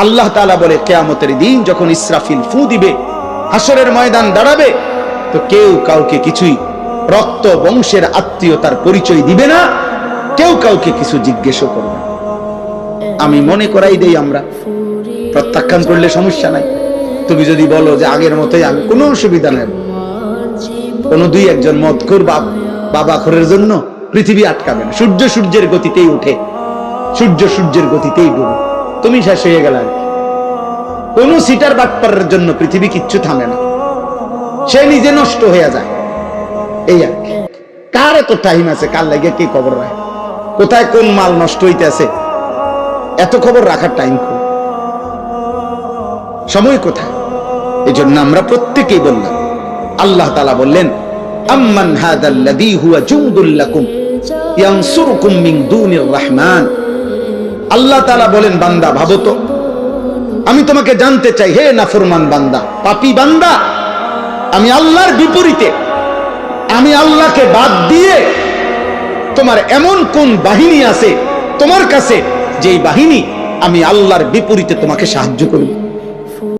আল্লাহ তাআলা বলে কিয়ামতের দিন যখন ইসরাফিল ফু দিবে, হাসরের ময়দান দাঁড়াবে, তো কেউ কাউকে কিছুই রক্ত বংশের আত্মীয়তার পরিচয় দিবে না, কেউ কাউকে কিছু জিজ্ঞেসও করবে না। আমি মনে করাই দেই, আমরা প্রত্যাখ্যান করলে সমস্যা নাই। তুমি যদি বলো যে আগের মতোই, আমি কোনো অসুবিধা নেই। কোন দুই একজন মদখোর বাবা খোরের জন্য পৃথিবী আটকাবে না। সূর্য সূর্যের গতিতেই উঠে, সূর্য সূর্যের গতিতেই ডুবে, তুমি শেষ হয়ে গেল। আর কোন সিটার বাটপারের জন্য পৃথিবী কিচ্ছু থামে না, সে নিজে নষ্ট হয়ে যায়। এই আর কি। কার এত টাইম আছে কার লাগে কি খবর রাখে, কোথায় কোন মাল নষ্ট হইতেছে, এত খবর রাখার টাইম কোন, সময় কোথায়? এই জন্য আমরা প্রত্যেকেই বললাম, আল্লাহ তাআলা বললেন আম্মান হাদাল্লাযী হুয়া জুনদুল লাকুম ইয়ানসুরুকুম মিন দুনির রহমান। আল্লাহ তাআলা বলেন, বান্দা ভাবো তো, আমি তোমাকে জানতে চাই, হে নাফরমান বান্দা, পাপী বান্দা, আমি আল্লাহর বিপরীতে, আমি আল্লাহকে বাদ দিয়ে তোমার এমন কোন বাহিনী আছে তোমার কাছে, যেই বাহিনী আমি আল্লাহর বিপরীতে তোমাকে সাহায্য করবে?